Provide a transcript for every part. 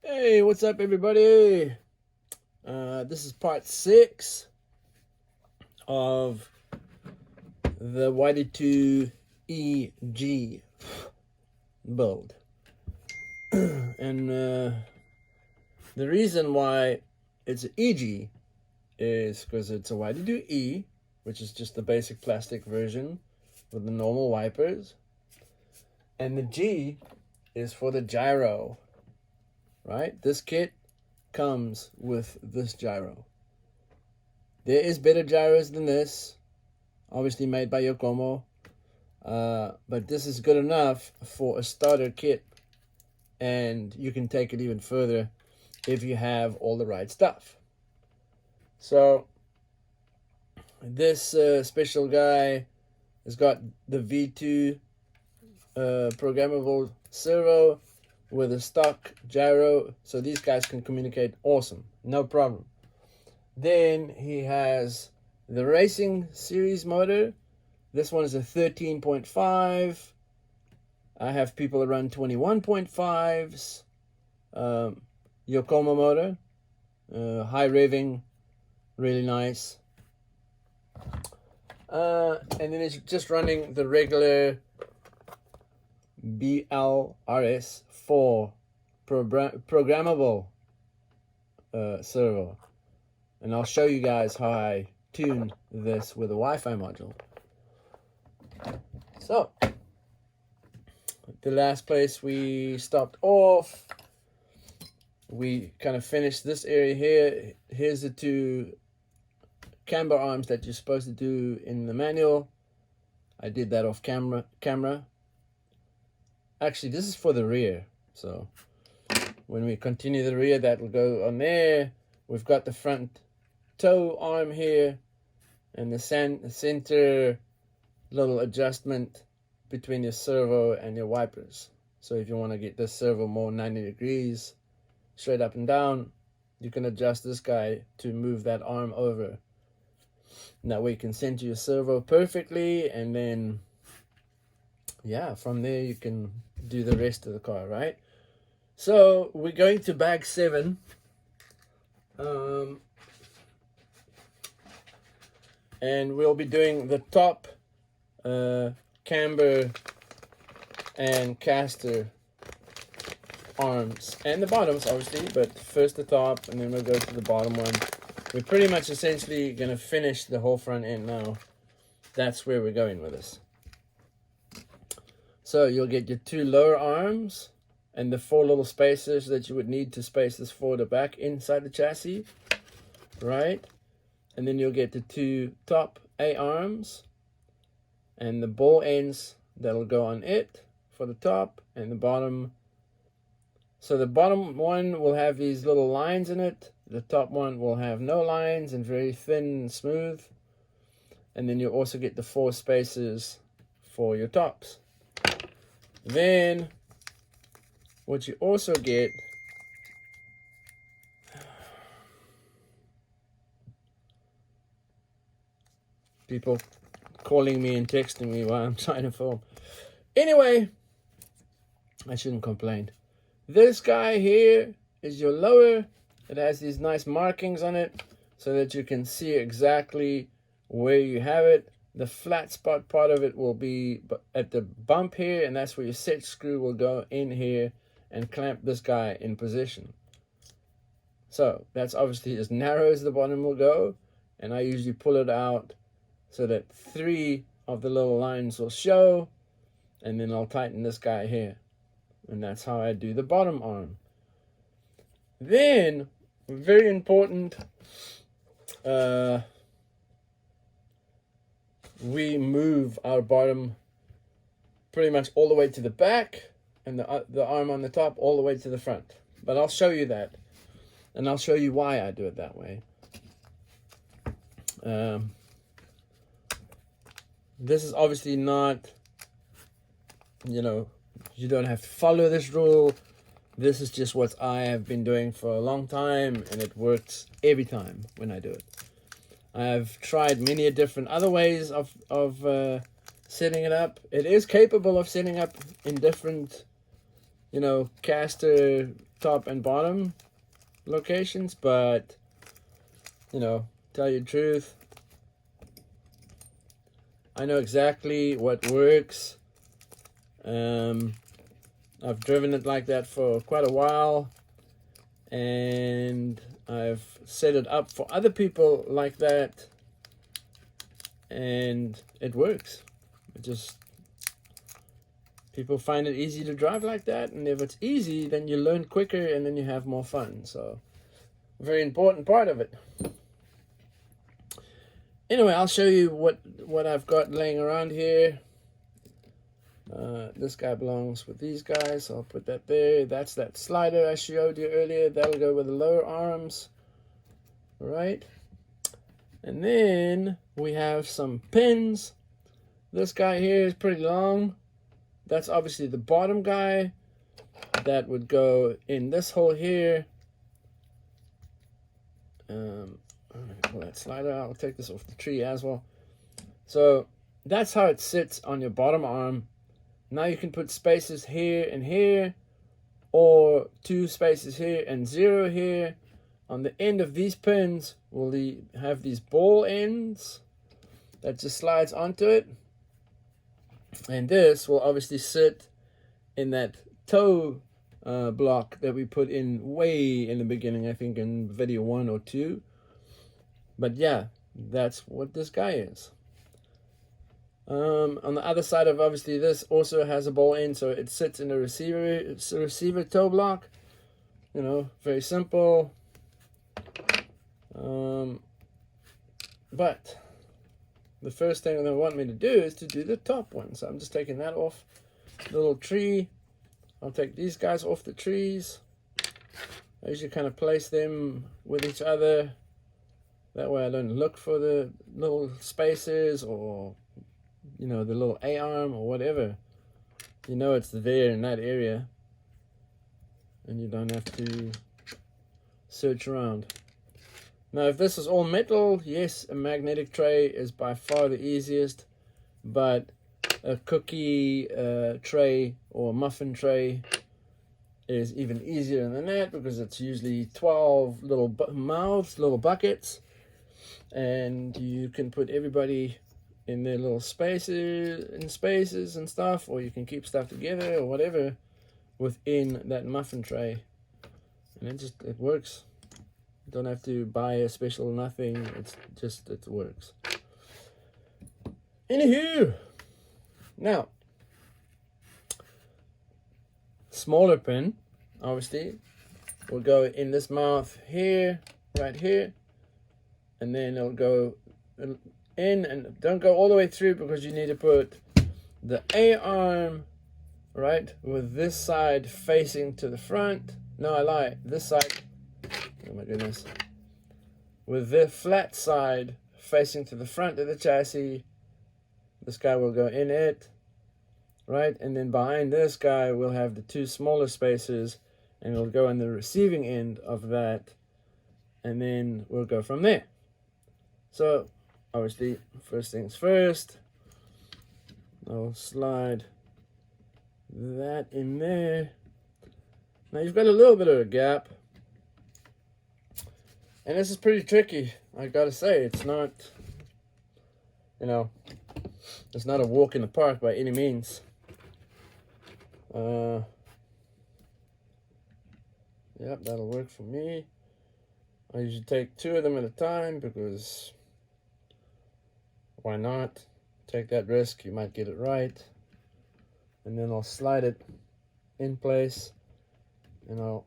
Hey, what's up, everybody? This is part 6 of the YD-2 EG build. And the reason why it's an EG is because it's a YD-2 E, which is just the basic plastic version with the normal wipers. And the G is for the gyro, right? This kit comes with this gyro. There is better gyros than this, obviously made by Yokomo, but this is good enough for a starter kit, and you can take it even further if you have all the right stuff. So this special guy has got the V2 programmable servo with a stock gyro, so these guys can communicate awesome, no problem. Then he has the racing series motor. This one is a 13.5. I have people that run 21.5s. Yokomo motor, high revving, really nice. And then it's just running the regular BLRS4 programmable servo, and I'll show you guys how I tune this with a Wi-Fi module. So the last place we stopped off, we kind of finished this area here. Here's the two camber arms that you're supposed to do in the manual. I did that off camera. Actually, this is for the rear, so when we continue the rear, that will go on there. We've got the front toe arm here and the center little adjustment between your servo and your wipers. So if you want to get this servo more 90 degrees straight up and down, you can adjust this guy to move that arm over. And that way you can center your servo perfectly, and then yeah, from there you can do the rest of the car, right? So we're going to bag 7. And we'll be doing the top camber and caster arms and the bottoms, obviously, but first the top, and then we'll go to the bottom one. We're pretty much essentially going to finish the whole front end now. That's where we're going with this. So you'll get your 2 lower arms and the 4 little spacers that you would need to space this forward or back inside the chassis, right? And then you'll get the 2 top A arms and the ball ends that'll go on it for the top and the bottom. So the bottom one will have these little lines in it. The top one will have no lines and very thin and smooth. And then you'll also get the 4 spacers for your tops. Then what you also get people calling me and texting me while I'm trying to film. Anyway, I shouldn't complain. This guy here is your lower. It has these nice markings on it so that you can see exactly where you have it. The flat spot part of it will be at the bump here, and that's where your set screw will go in here and clamp this guy in position. So that's obviously as narrow as the bottom will go, and I usually pull it out so that 3 of the little lines will show, and then I'll tighten this guy here. And that's how I do the bottom arm. Then, very important, we move our bottom pretty much all the way to the back, and the arm on the top all the way to the front. But I'll show you that, and I'll show you why I do it that way. This is obviously not, you don't have to follow this rule. This is just what I have been doing for a long time, and it works every time when I do it. I've tried many different other ways of setting it up. It is capable of setting up in different, caster top and bottom locations, but you know, tell you the truth, I know exactly what works. I've driven it like that for quite a while, and I've set it up for other people like that, and it works. It just, people find it easy to drive like that, and if it's easy, then you learn quicker and then you have more fun. So, very important part of it. Anyway, I'll show you what I've got laying around here. This guy belongs with these guys, so I'll put that there. That's that slider I showed you earlier. That'll go with the lower arms. All right. And then we have some pins. This guy here is pretty long. That's obviously the bottom guy. That would go in this hole here. I'm gonna pull that slider out. I'll take this off the tree as well. So that's how it sits on your bottom arm. Now you can put spaces here and here, or 2 spaces here and 0 here. On the end of these pins, we'll have these ball ends that just slides onto it. And this will obviously sit in that toe block that we put in way in the beginning, I think in video 1 or 2. But yeah, that's what this guy is. On the other side of obviously this also has a ball end, so it sits in the receiver. It's a receiver toe block. You know, very simple. But the first thing they want me to do is to do the top one. So I'm just taking that off the little tree. I'll take these guys off the trees. I usually kind of place them with each other. That way I don't look for the little spaces or, you know, the little A-arm or whatever. You know it's there in that area. And you don't have to search around. Now if this is all metal, yes, a magnetic tray is by far the easiest. But a cookie tray or muffin tray is even easier than that, because it's usually 12 little mouths, little buckets. And you can put everybody in their little spaces and stuff, or you can keep stuff together or whatever within that muffin tray, and it works. You don't have to buy a special nothing. It works. Anywho, now smaller pin obviously will go in this mouth here, right here, and then it'll go in, and don't go all the way through, because you need to put the A-arm right with this side facing to the front. No, I lie, this side, oh my goodness, with the flat side facing to the front of the chassis. This guy will go in it, right, and then behind this guy we'll have the 2 smaller spaces, and it'll go on the receiving end of that, and then we'll go from there. So obviously, first things first, I'll slide that in there. Now you've got a little bit of a gap, and this is pretty tricky, I gotta say. It's not, you know, it's not a walk in the park by any means. Yep, that'll work for me. I usually take 2 of them at a time, because why not? Take that risk, you might get it right. And then I'll slide it in place, and I'll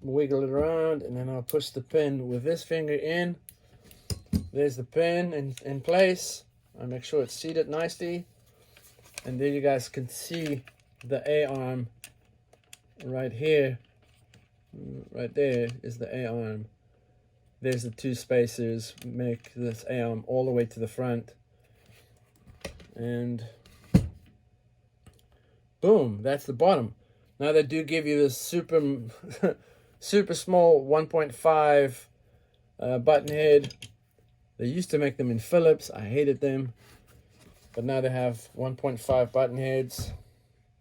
wiggle it around, and then I'll push the pin with this finger in. There's the pin in place. I make sure it's seated nicely. And there you guys can see the A-arm right here. Right there is the A-arm. There's the 2 spaces, make this A-arm all the way to the front. And boom, that's the bottom. Now they do give you this super super small 1.5 button head. They used to make them in Phillips. I hated them. But now they have 1.5 button heads.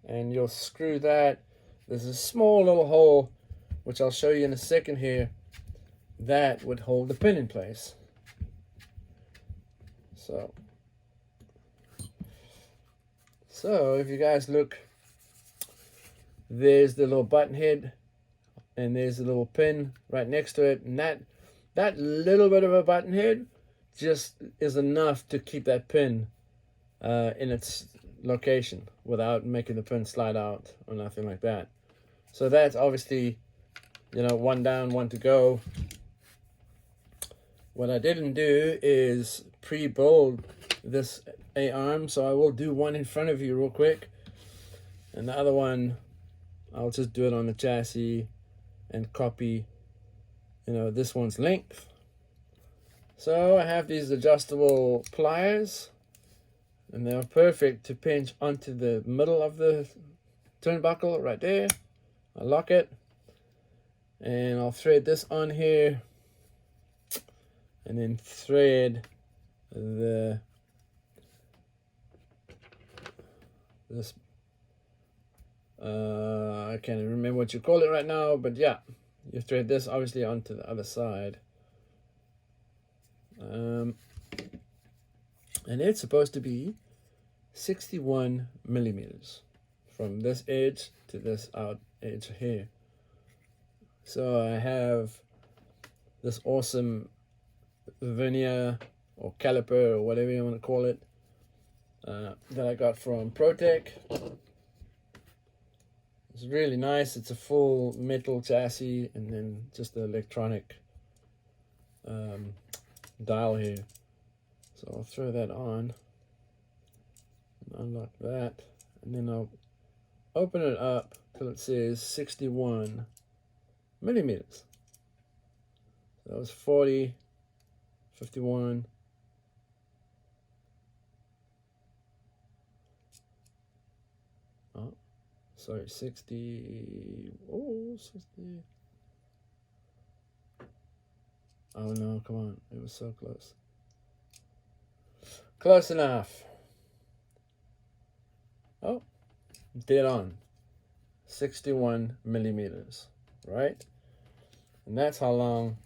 And you'll screw that. There's a small little hole which I'll show you in a second here, that would hold the pin in place. So if you guys look, there's the little button head, and there's the little pin right next to it, and that little bit of a button head just is enough to keep that pin in its location without making the pin slide out or nothing like that. So that's obviously, you know, one down, one to go. What I didn't do is pre-build this A-arm, so I will do one in front of you real quick, and the other one I'll just do it on the chassis and copy, you know, this one's length. So I have these adjustable pliers, and they're perfect to pinch onto the middle of the turnbuckle right there. I'll lock it, and I'll thread this on here, and then thread this I can't even remember what you call it right now, but yeah, you thread this obviously onto the other side, and it's supposed to be 61 millimeters from this edge to this out edge here. So I have this awesome vernier or caliper or whatever you want to call it that I got from ProTech. It's really nice. It's a full metal chassis and then just the electronic dial here. So I'll throw that on and unlock that, and then I'll open it up till it says 61 millimeters. So that was 40, 51. Oh, sorry, 60. Oh, 60. Oh no, come on. It was so close. Close enough. Oh, dead on. 61 millimeters, right? And that's how long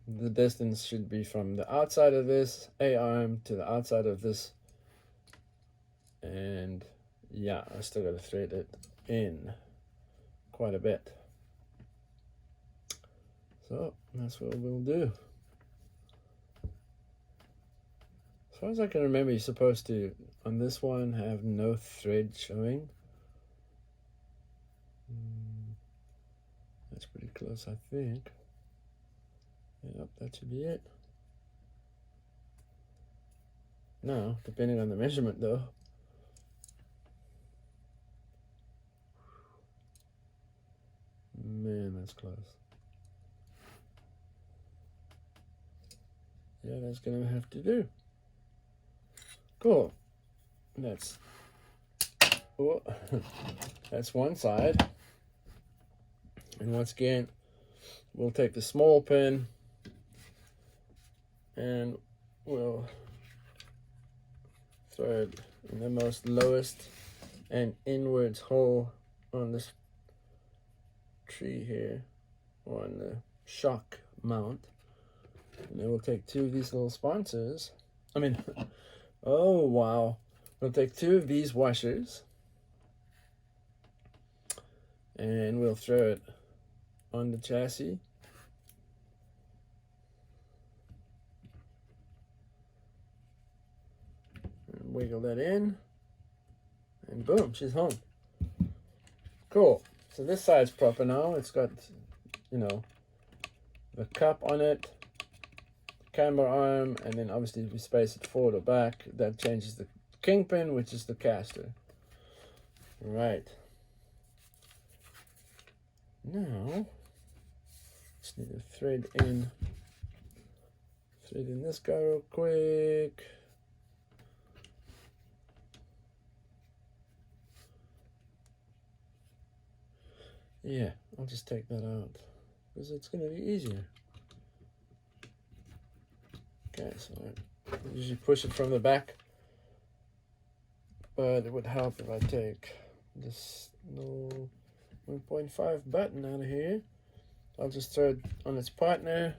the distance should be from the outside of this A-arm to the outside of this. And yeah, I still got to thread it in quite a bit. So that's what we'll do. As far as I can remember, you're supposed to, on this one, have no thread showing. That's pretty close, I think. Yep, that should be it. Now, depending on the measurement though. Man, that's close. Yeah, that's gonna have to do. Cool. That's oh, that's one side. And once again, we'll take the small pin and we'll throw it in the most lowest and inwards hole on this tree here, or on the shock mount. And then we'll take two of these little sponsors. Oh wow. We'll take two of these washers and we'll throw it on the chassis. And wiggle that in. And boom, she's home. Cool. So this side's proper now. It's got, you know, the cup on it, camber arm, and then obviously if we space it forward or back, that changes the kingpin, which is the caster. Right. Now, just need to thread in this guy real quick. Yeah, I'll just take that out because it's going to be easier. Okay, so I usually push it from the back, but it would help if I take this little 1.5 button out of here I'll just throw it on its partner.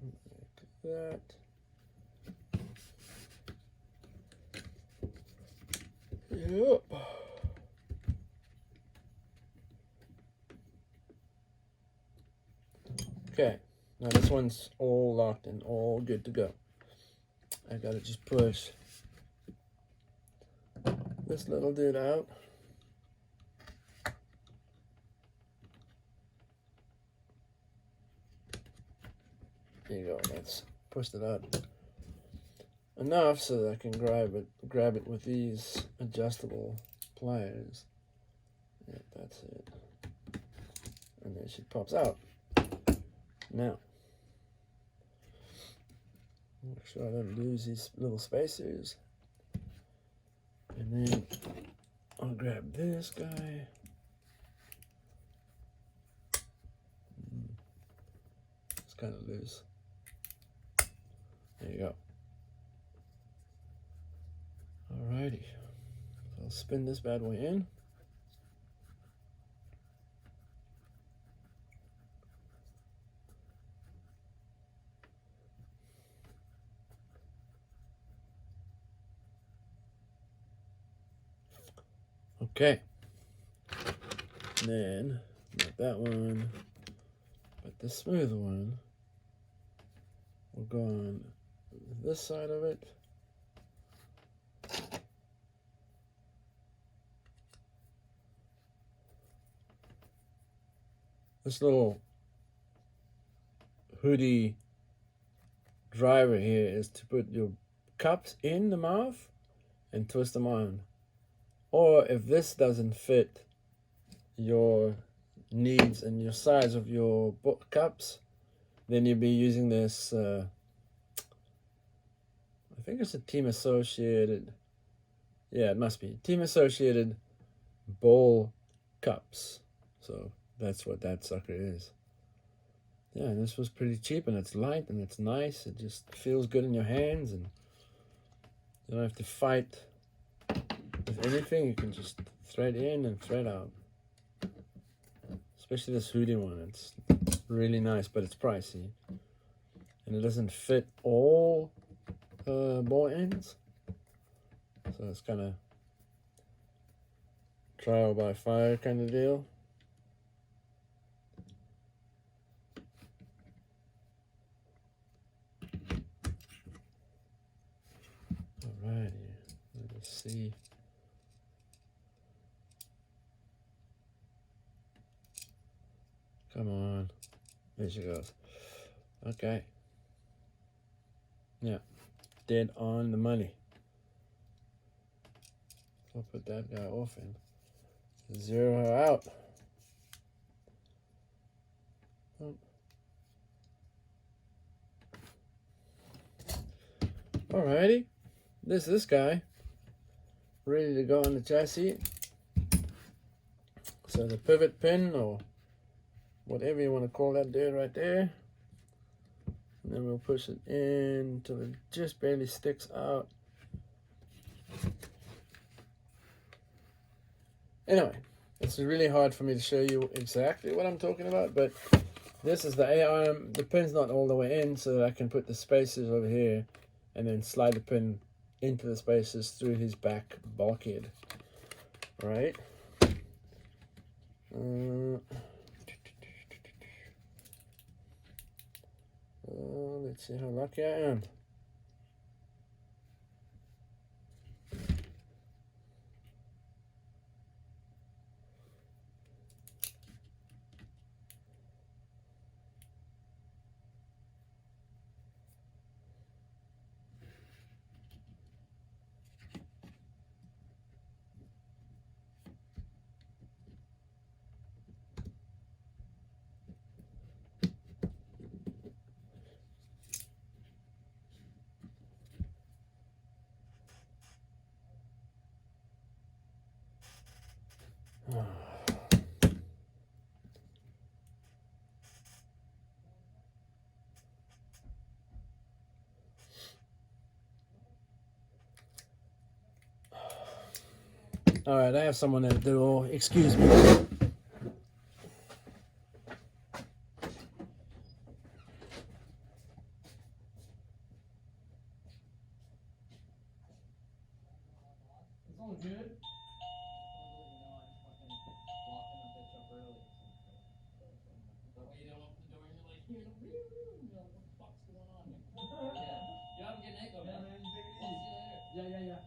Like that. Yep. Okay, now this one's all locked and all good to go. I gotta just push this little dude out. There you go, that's pushed it out enough so that I can grab it with these adjustable pliers. Yeah, that's it. And then she pops out. Now, make sure I don't lose these little spacers. And then I'll grab this guy. It's kind of loose. There you go. Alrighty. So I'll spin this bad boy in. Okay. Then, not that one, but the smooth one will go on this side of it. This little hoodie driver here is to put your cups in the mouth and twist them on. Or if this doesn't fit your needs and your size of your cups, then you'll be using this, I think it's a Team Associated, yeah, it must be Team Associated bowl cups. So that's what that sucker is. Yeah, and this was pretty cheap, and it's light and it's nice. It just feels good in your hands, and you don't have to fight with anything. You can just thread in and thread out. Especially this hoodie one. It's really nice, but it's pricey. And it doesn't fit all ball ends. So it's kind of trial by fire kind of deal. Alrighty, let's see. Come on. There she goes. Okay. Yeah. Dead on the money. So I'll put that guy off and zero her out. Oh. Alrighty. This guy. Ready to go on the chassis. So the pivot pin, or whatever you want to call that dude right there. And then we'll push it in until it just barely sticks out. Anyway, it's really hard for me to show you exactly what I'm talking about, but this is the A-arm. The pin's not all the way in, so that I can put the spacers over here and then slide the pin into the spacers through his back bulkhead. Right? Let's see how lucky I am. All right, I have someone at the door. Excuse me. It's all good. That way you don't open the door and you're like, here, what the fuck's going on here? Yeah. You have a good night, though, man. See you later. Yeah.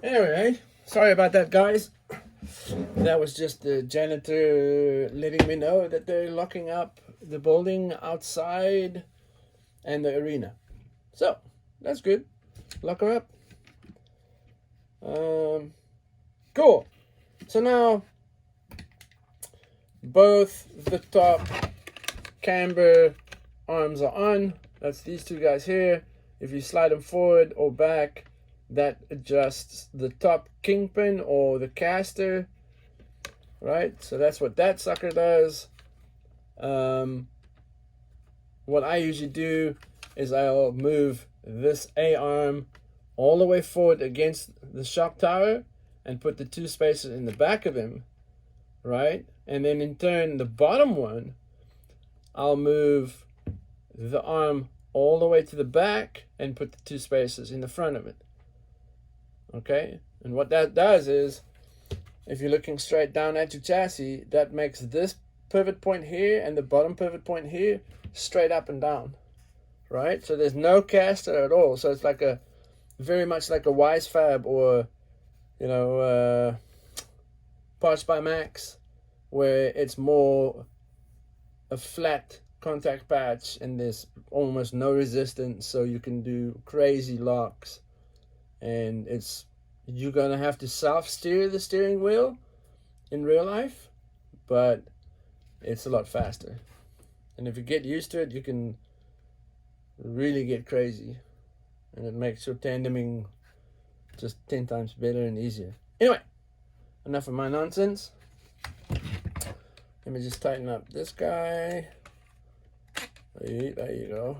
Anyway, sorry about that, guys. That was just the janitor letting me know that they're locking up the building outside and the arena. So, that's good. Lock her up. Cool. So now, both the top camber arms are on. That's these two guys here. If you slide them forward or back, that adjusts the top kingpin or the caster, right? So that's what that sucker does. What I usually do is I'll move this A arm all the way forward against the shock tower and put the two spacers in the back of him, right? And then in turn, the bottom one, I'll move the arm all the way to the back and put the two spacers in the front of it. Okay, and what that does is, if you're looking straight down at your chassis, that makes this pivot point here and the bottom pivot point here straight up and down, right? So there's no caster at all. So it's like a, very much like a Wise Fab or, you know, Parts by Max, where it's more a flat contact patch and there's almost no resistance, so you can do crazy locks. And you're gonna have to self-steer the steering wheel in real life, but it's a lot faster. And if you get used to it, you can really get crazy, and it makes your tandeming just 10 times better and easier. Anyway, enough of my nonsense. Let me just tighten up this guy. There you go.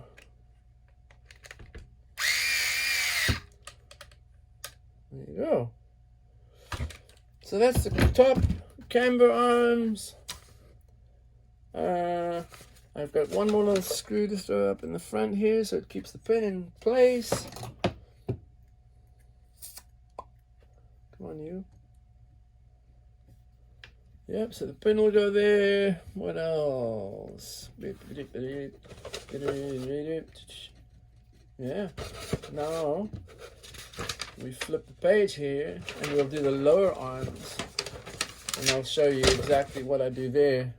There you go. So that's the top camber arms. I've got one more little screw to throw up in the front here so it keeps the pin in place. Come on, you. Yep, so the pin will go there. What else? Yeah. Now we flip the page here and we'll do the lower arms, and I'll show you exactly what I do there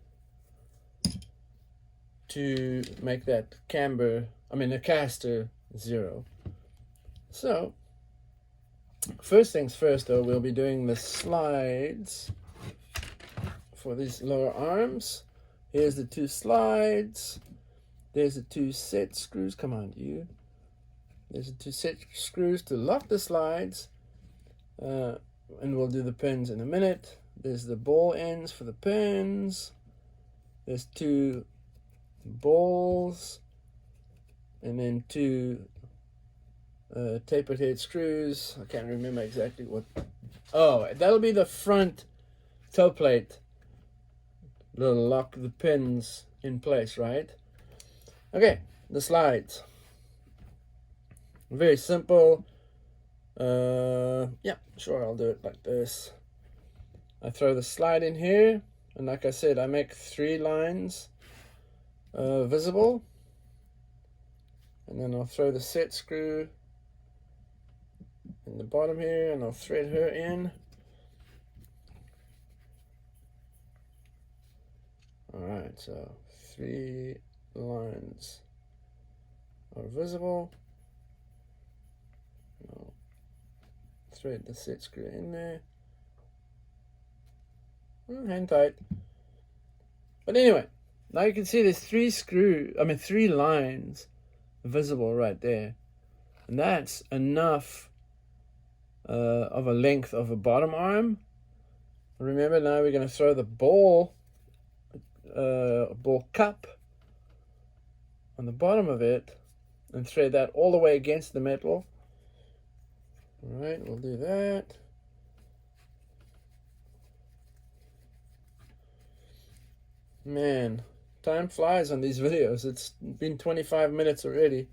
to make that the caster 0. So first things first, though, we'll be doing the slides for these lower arms. Here's the 2 slides. There's the 2 set screws. Come on, you. There's the 2 set screws to lock the slides, and we'll do the pins in a minute. There's the ball ends for the pins. There's 2 balls, and then 2 tapered head screws. I can't remember exactly what. Oh, that'll be the front toe plate. That'll lock the pins in place, right? Okay, the slides. Very simple. Yeah, sure, I'll do it like this. I throw the slide in here, and like I said, I make 3 lines visible, and then I'll throw the set screw in the bottom here, and I'll thread her in. Alright, so 3 lines are visible. I'll thread the set screw in there. Hand tight. But anyway, now you can see there's 3 lines visible right there. And that's enough of a length of a bottom arm. Remember, now we're going to throw the ball ball cup on the bottom of it and thread that all the way against the metal. All right, we'll do that. Man, time flies on these videos. It's been 25 minutes already.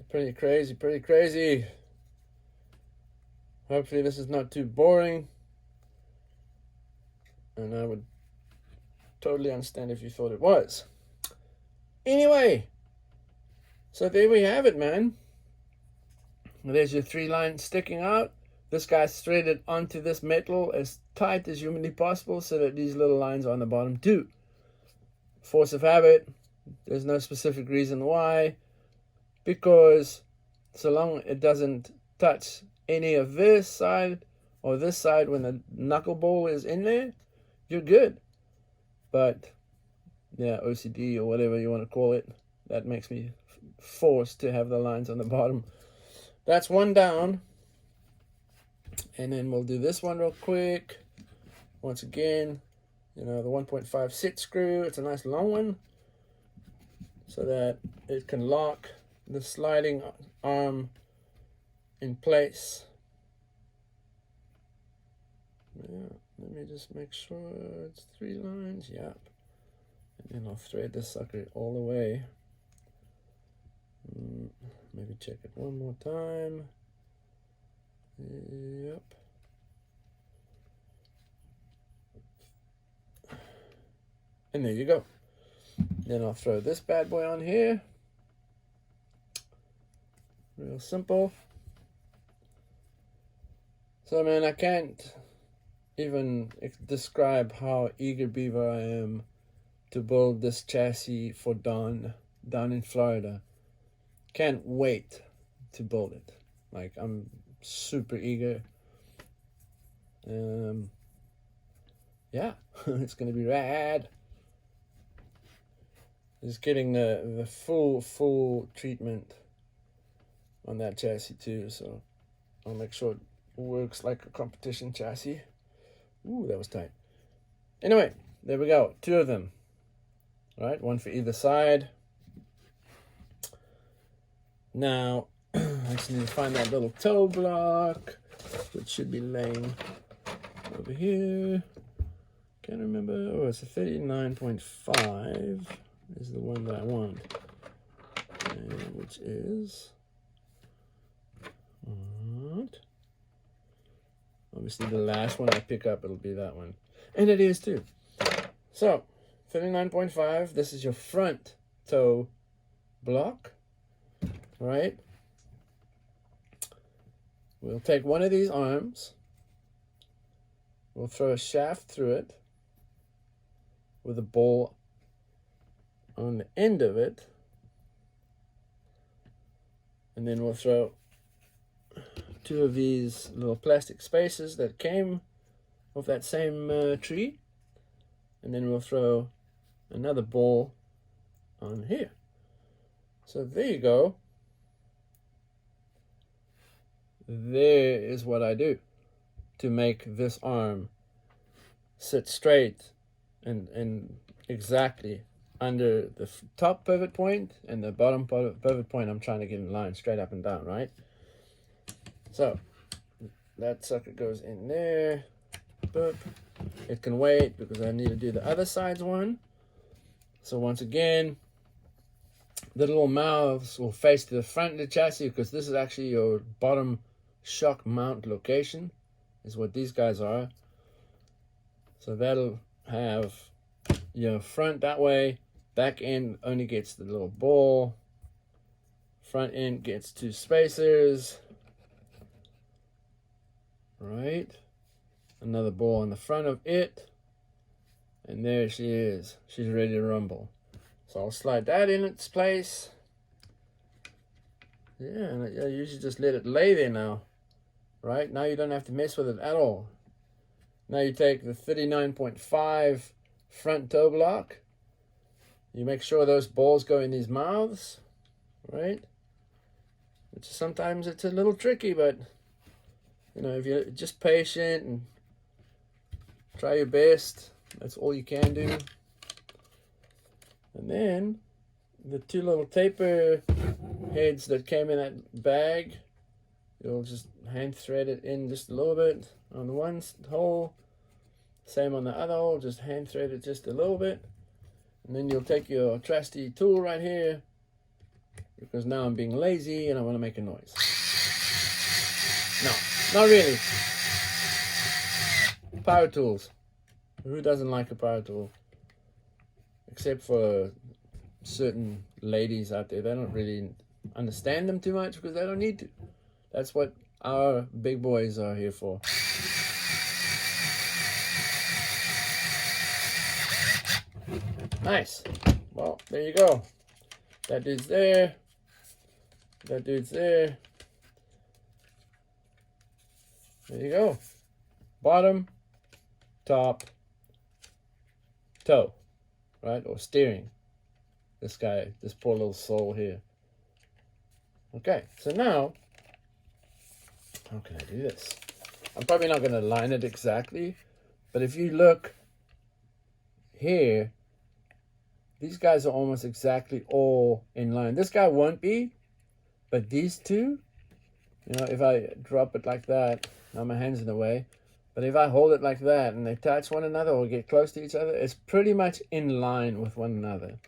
Pretty crazy, pretty crazy. Hopefully this is not too boring. And I would totally understand if you thought it was. Anyway, so there we have it, man. There's your 3 lines sticking out. This guy's threaded onto this metal as tight as humanly possible so that these little lines are on the bottom too. Force of habit. There's no specific reason why. Because so long it doesn't touch any of this side or this side when the knuckleball is in there, you're good. But yeah, OCD or whatever you want to call it, that makes me forced to have the lines on the bottom. That's one down. And then we'll do this one real quick. Once again, you know, the 1.56 screw. It's a nice long one so that it can lock the sliding arm in place. Yeah, let me just make sure it's 3 lines. Yep. And then I'll thread this sucker all the way. Maybe check it one more time. Yep. And there you go. Then I'll throw this bad boy on here. Real simple. So, man, I can't even describe how eager beaver I am to build this chassis for Don down in Florida. Can't wait to build it. Like, I'm super eager. Yeah, it's gonna be rad. Just getting the full treatment on that chassis too, so I'll make sure it works like a competition chassis. Ooh, that was tight. Anyway, there we go. 2 of them. All right, 1 for either side. Now, I just need to find that little toe block, which should be laying over here. Can't remember. Oh, it's a 39.5 is the one that I want, which is what? Obviously, the last one I pick up, it'll be that one, and it is too. So, 39.5. This is your front toe block. Right? We'll take one of these arms. We'll throw a shaft through it with a ball on the end of it. And then we'll throw 2 of these little plastic spacers that came off that same tree. And then we'll throw another ball on here. So there you go. There is what I do to make this arm sit straight and exactly under the top pivot point and the bottom pivot point. I'm trying to get in line straight up and down, right? So that sucker goes in there. Boop. It can wait because I need to do the other side's one. So once again, the little mouths will face to the front of the chassis because this is actually your bottom shock mount location, is what these guys are. So that'll have your front that way, back end only gets the little ball, front end gets 2 spacers, right? Another ball on the front of it, and there she is. She's ready to rumble. So I'll slide that in its place. Yeah, and I usually just let it lay there now. Right? Now you don't have to mess with it at all. Now you take the 39.5 front toe block. You make sure those balls go in these mouths. Right? Which sometimes it's a little tricky, but you know, if you're just patient and try your best, that's all you can do. And then the two little taper heads that came in that bag, you'll just hand thread it in just a little bit on the one hole. Same on the other hole, just hand thread it just a little bit. And then you'll take your trusty tool right here, because now I'm being lazy and I want to make a noise. No, not really. Power tools. Who doesn't like a power tool? Except for certain ladies out there. They don't really understand them too much because they don't need to. That's what our big boys are here for. Nice. Well, there you go. That dude's there. That dude's there. There you go. Bottom, top, toe, right? Or steering. This guy, this poor little soul here. Okay, so now, how can I do this? I'm probably not going to line it exactly, but if you look here, these guys are almost exactly all in line. This guy won't be, but these two, you know, if I drop it like that, now my hand's in the way, but if I hold it like that and they touch one another or get close to each other, it's pretty much in line with one another.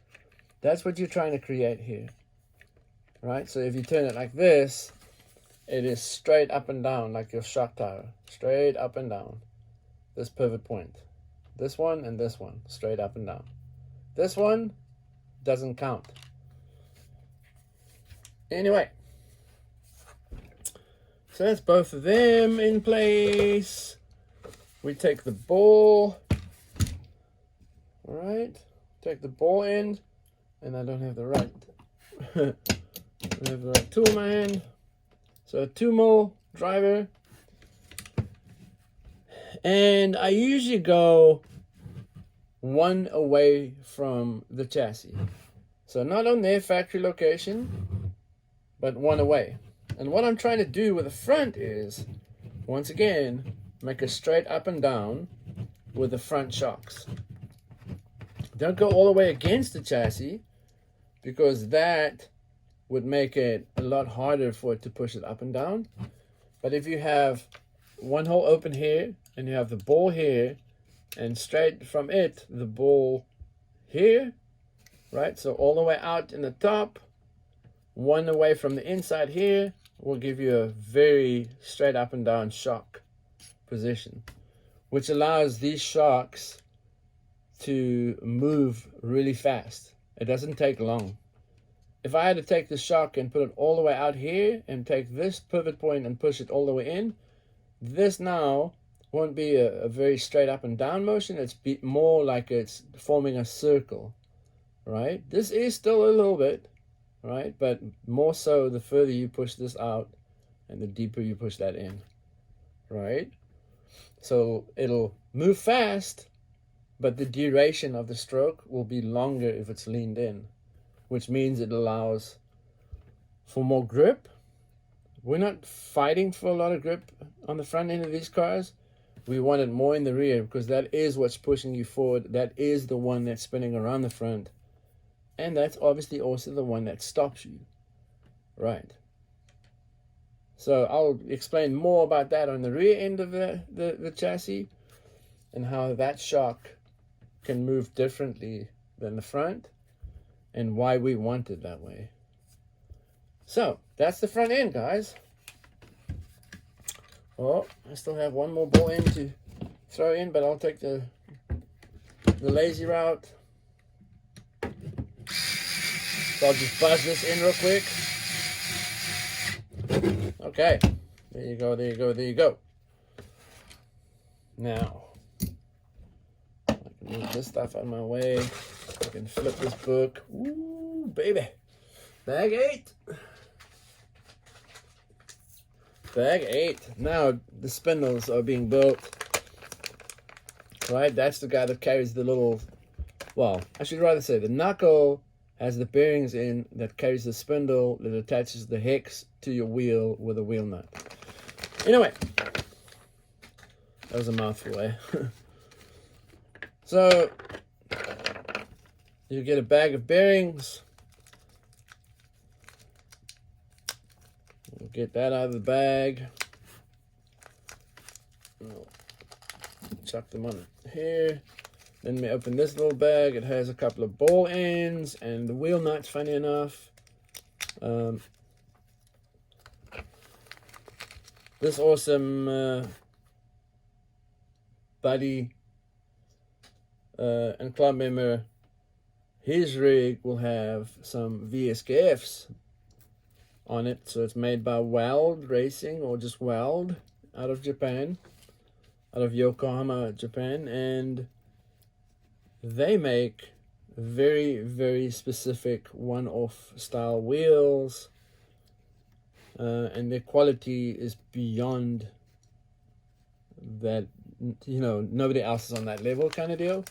That's what you're trying to create here, right? So if you turn it like this, it is straight up and down like your shock tower, straight up and down. This pivot point, this one and this one, straight up and down. This one doesn't count. Anyway, so that's both of them in place. We take the ball, all right? Take the ball end, and I don't have the right, I don't have the right tool in my hand. So a 2mm driver, and I usually go one away from the chassis. So not on their factory location, but one away. And what I'm trying to do with the front is, once again, make a straight up and down with the front shocks. Don't go all the way against the chassis, because that would make it a lot harder for it to push it up and down. But if you have one hole open here, and you have the ball here, and straight from it, the ball here, right? So all the way out in the top, one away from the inside here, will give you a very straight up and down shock position, which allows these shocks to move really fast. It doesn't take long. If I had to take the shock and put it all the way out here and take this pivot point and push it all the way in, this now won't be a very straight up and down motion. It's more like it's forming a circle, right? This is still a little bit, right? But more so the further you push this out and the deeper you push that in, right? So it'll move fast, but the duration of the stroke will be longer if it's leaned in, which means it allows for more grip. We're not fighting for a lot of grip on the front end of these cars. We want it more in the rear, because that is what's pushing you forward. That is the one that's spinning around the front. And that's obviously also the one that stops you, right? So I'll explain more about that on the rear end of the chassis, and how that shock can move differently than the front, and why we want it that way. So that's the front end, guys. Oh, I still have one more ball end to throw in, but I'll take the lazy route. So I'll just buzz this in real quick. Okay, there you go, there you go, there you go. Now, I can move this stuff out of my way. I can flip this book. Ooh, baby. Bag 8. Bag 8. Now the spindles are being built. Right, that's the guy that carries the little, well, I should rather say the knuckle has the bearings in that carries the spindle that attaches the hex to your wheel with a wheel nut. Anyway, that was a mouthful, eh? So you get a bag of bearings. We'll get that out of the bag. We'll chuck them on here. Then we open this little bag. It has a couple of ball ends and the wheel nuts, funny enough. This awesome buddy and club member, his rig will have some VSKFs on it. So it's made by Weld Racing, or just Weld, out of Japan, out of Yokohama, Japan. And they make very, very specific one-off style wheels, and their quality is beyond that, you know, nobody else is on that level kind of deal.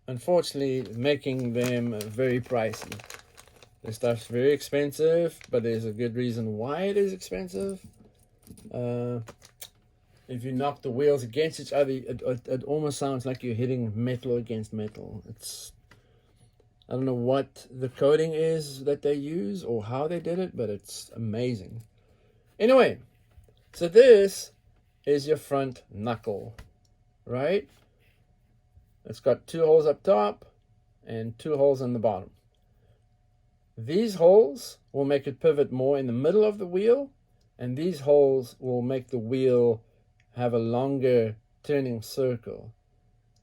Unfortunately, making them very pricey. Their stuff's very expensive, but there's a good reason why it is expensive. If you knock the wheels against each other, it almost sounds like you're hitting metal against metal. I don't know what the coating is that they use or how they did it, but it's amazing. Anyway, so this is your front knuckle, right? It's got 2 holes up top and 2 holes on the bottom. These holes will make it pivot more in the middle of the wheel, and these holes will make the wheel have a longer turning circle.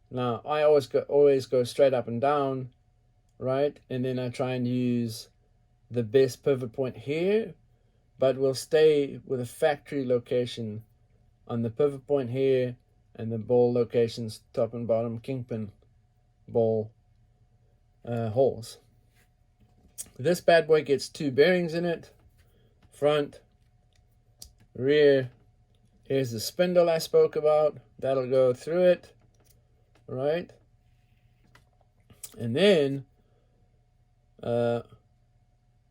Now, I always go straight up and down, right? And then I try and use the best pivot point here, but we'll stay with a factory location on the pivot point here and the ball locations, top and bottom kingpin ball holes. This bad boy gets 2 bearings in it, front, rear. Here's the spindle I spoke about. That'll go through it, right? And then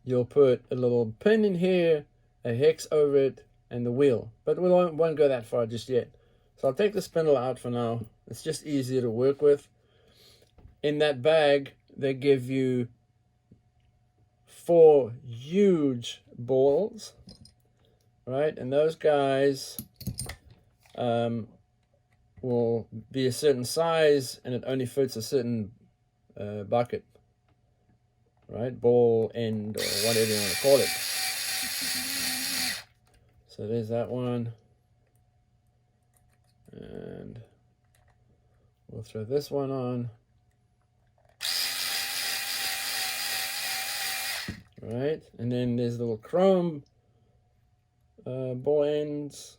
you'll put a little pin in here, a hex over it, and the wheel. But we won't go that far just yet. So I'll take the spindle out for now. It's just easier to work with. In that bag, they give you 4 huge balls, right? And those guys will be a certain size, and it only fits a certain bucket, right? Ball end, or whatever you want to call it. So there's that one. And we'll throw this one on. Right, and then there's little chrome ball ends,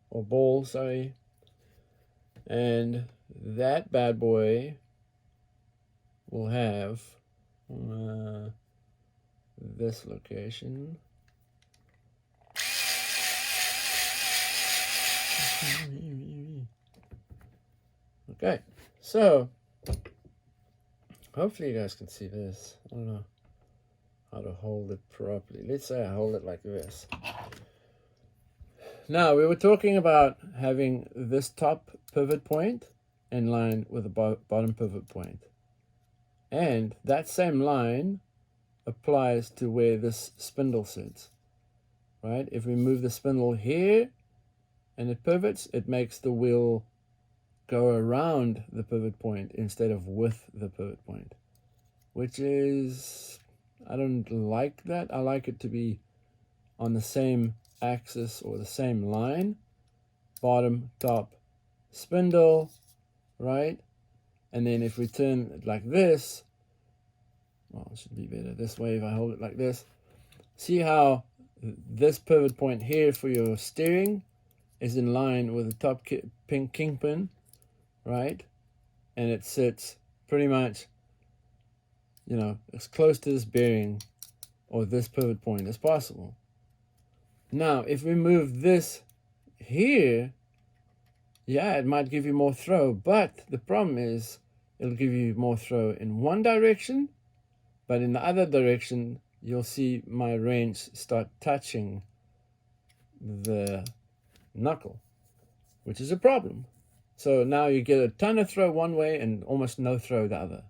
or ball, sorry. And that bad boy will have this location. Okay, so hopefully you guys can see this. I don't know how to hold it properly. Let's say I hold it like this. Now, we were talking about having this top pivot point in line with the bottom pivot point. And that same line applies to where this spindle sits, right? If we move the spindle here and it pivots, it makes the wheel go around the pivot point instead of with the pivot point, which is, I don't like that. I like it to be on the same axis or the same line, bottom, top, spindle, right? And then if we turn it like this, well, it should be better this way if I hold it like this. See how this pivot point here for your steering is in line with the top kingpin, right? And it sits pretty much, you know, as close to this bearing or this pivot point as possible. Now, if we move this here, yeah, it might give you more throw, but the problem is it'll give you more throw in one direction, but in the other direction, you'll see my wrench start touching the knuckle, which is a problem. So now you get a ton of throw one way and almost no throw the other.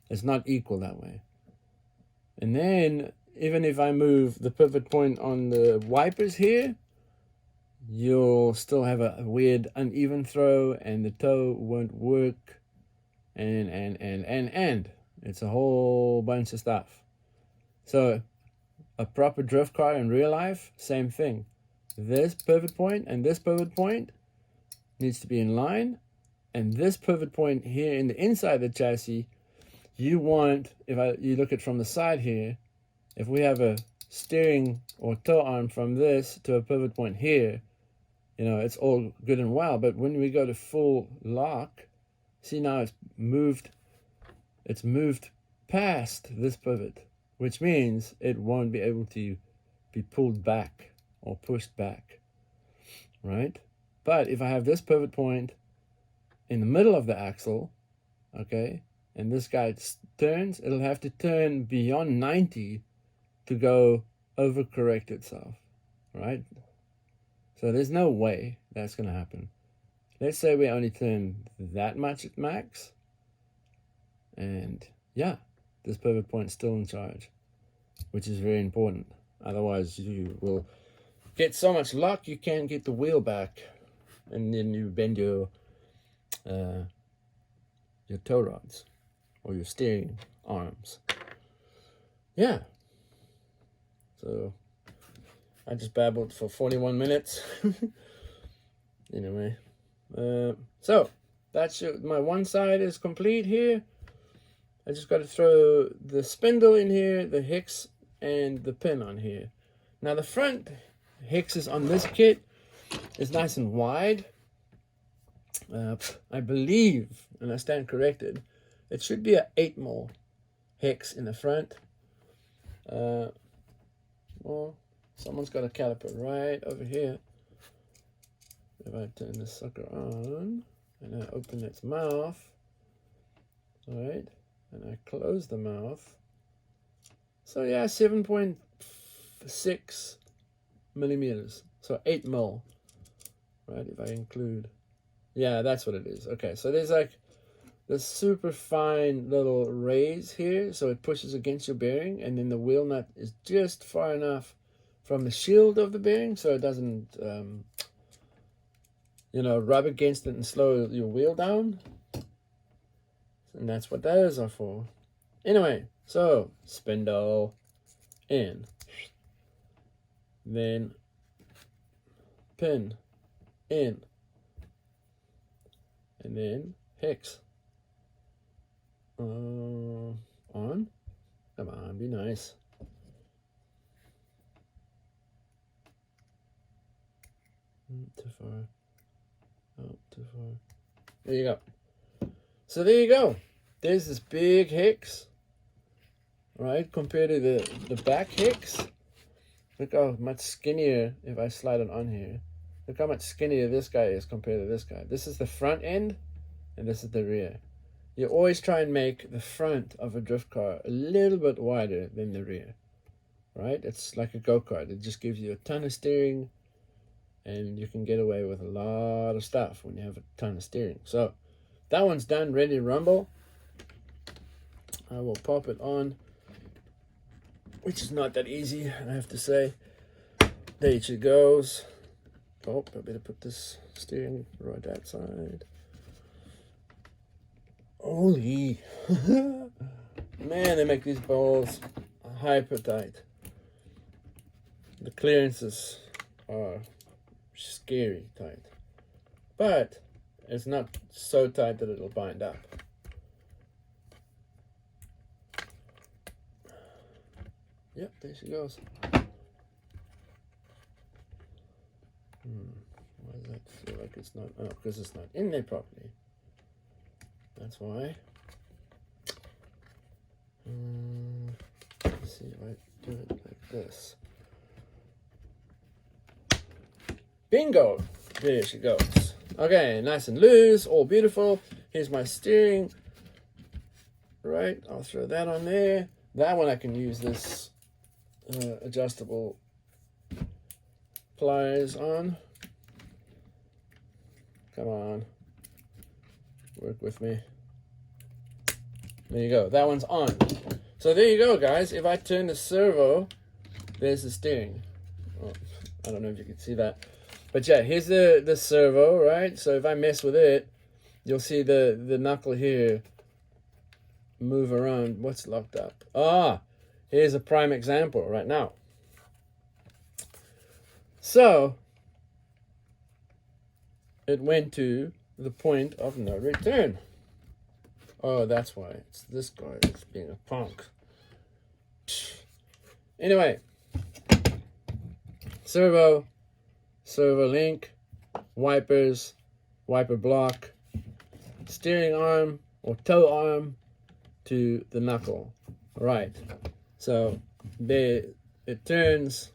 It's not equal that way. And then even if I move the pivot point on the wipers here, you'll still have a weird uneven throw and the toe won't work, and it's a whole bunch of stuff. So a proper drift car in real life, same thing. This pivot point and this pivot point needs to be in line, and this pivot point here in the inside of the chassis, you want, you look at from the side here, if we have a steering or toe arm from this to a pivot point here, you know, it's all good and well, but when we go to full lock, see now it's moved past this pivot, which means it won't be able to be pulled back or pushed back, right? But if I have this pivot point in the middle of the axle, okay, and this guy turns, it'll have to turn beyond 90 to go overcorrect itself, right? So there's no way that's going to happen. Let's say we only turn that much at max, and yeah, this pivot point's still in charge, which is very important. Otherwise, you will get so much lock you can't get the wheel back, and then you bend your tow rods or your steering arms. Yeah. So I just babbled for 41 minutes. Anyway, so that's my one side is complete here. I just got to throw the spindle in here, the hex, and the pin on here. Now the front hexes on this kit is nice and wide. I believe, and I stand corrected, it should be an 8mm hex in the front. Well, someone's got a caliper right over here. If I turn this sucker on and I open its mouth, all right, and I close the mouth, so yeah, 7.6 millimeters, so 8mm, right? If I include, yeah, that's what it is. Okay, so there's like this super fine little raise here, so it pushes against your bearing, and then the wheel nut is just far enough from the shield of the bearing so it doesn't you know, rub against it and slow your wheel down. And that's what those are for. Anyway, so spindle in, then pin in, and then hex on. Come on, be nice. Too far. Oh, too far. There you go. So there you go. There's this big hex, right? Compared to the back hex. Look how much skinnier if I slide it on here. Look how much skinnier this guy is compared to this guy. This is the front end, and this is the rear. You always try and make the front of a drift car a little bit wider than the rear, right? It's like a go-kart. It just gives you a ton of steering, and you can get away with a lot of stuff when you have a ton of steering. So that one's done, ready to rumble. I will pop it on, which is not that easy, I have to say. There she goes. Oh, I better put this steering right outside. Holy. Man, they make these balls hyper tight. The clearances are scary tight, but it's not so tight that it'll bind up. Yep, there she goes. Why does that feel like it's not? Oh, because it's not in there properly. That's why. Let's see if I do it like this. Bingo! There she goes. Okay, nice and loose, all beautiful. Here's my steering. Right, I'll throw that on there. That one I can use this adjustable pliers on. Come on. Work with me. There you go. That one's on. So there you go, guys. If I turn the servo, there's the steering. Oh, I don't know if you can see that. But yeah, here's the servo, right? So if I mess with it, you'll see the knuckle here move around. What's locked up? Ah, here's a prime example right now. So it went to the point of no return. Oh, that's why. It's this guy that's being a punk. Anyway, servo link, wipers, wiper block, steering arm or toe arm to the knuckle. All right. So there it turns.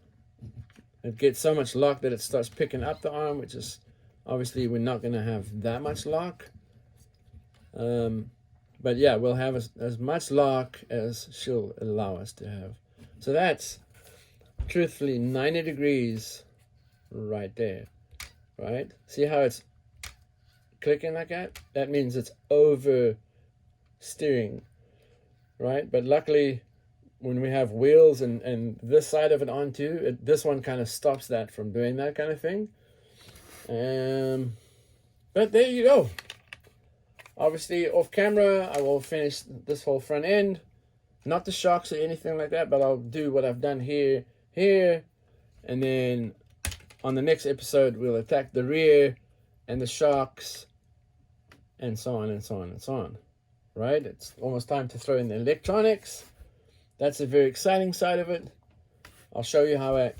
It gets so much lock that it starts picking up the arm, which is obviously we're not going to have that much lock. But yeah, we'll have as much lock as she'll allow us to have. So that's truthfully 90 degrees right there, right? See how it's clicking like that? That means it's over steering, right? But luckily, when we have wheels and this side of it on too, this one kind of stops that from doing that kind of thing. But there you go. Obviously, off camera, I will finish this whole front end. Not the shocks or anything like that, but I'll do what I've done here, and then on the next episode, we'll attack the rear and the shocks, and so on and so on and so on. Right? It's almost time to throw in the electronics. That's a very exciting side of it. I'll show you how I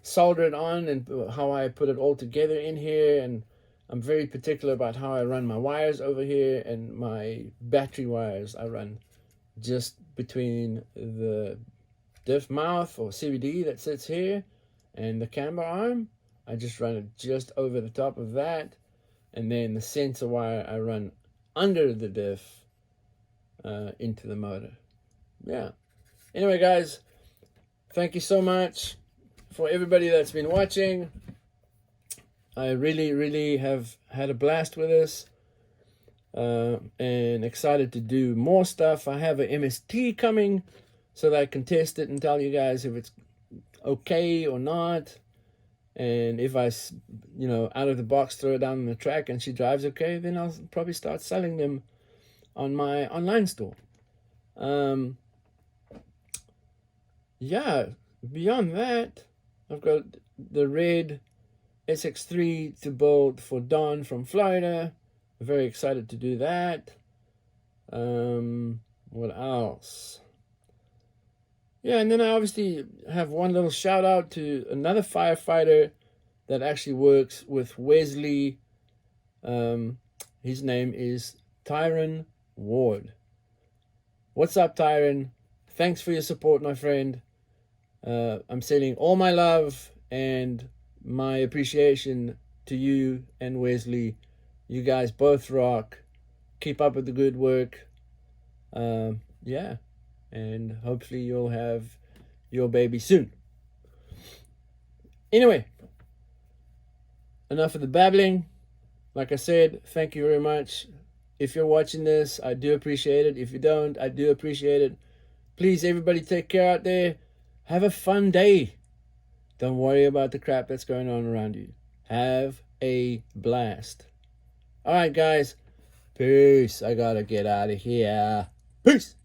solder it on and how I put it all together in here, and I'm very particular about how I run my wires over here, and my battery wires I run just between the diff mouth or CVD that sits here and the camber arm. I just run it just over the top of that, and then the sensor wire I run under the diff into the motor. Yeah. Anyway, guys, thank you so much for everybody that's been watching. I really have had a blast with this, and excited to do more stuff. I have an MST coming so that I can test it and tell you guys if it's okay or not. And if I, out of the box throw it down on the track and she drives okay, then I'll probably start selling them on my online store. Yeah, beyond that, I've got the red SX3 to build for Don from Florida. Very excited to do that. What else? Yeah, and then I obviously have one little shout out to another firefighter that actually works with Wesley. His name is Tyron Ward. What's up, Tyron? Thanks for your support, my friend. I'm sending all my love and my appreciation to you and Wesley. You guys both rock. Keep up with the good work. Yeah, and hopefully you'll have your baby soon. Anyway, enough of the babbling. Like I said, thank you very much. If you're watching this, I do appreciate it. If you don't, I do appreciate it. Please, everybody, take care out there. Have a fun day. Don't worry about the crap that's going on around you. Have a blast. All right, guys. Peace. I gotta get out of here. Peace.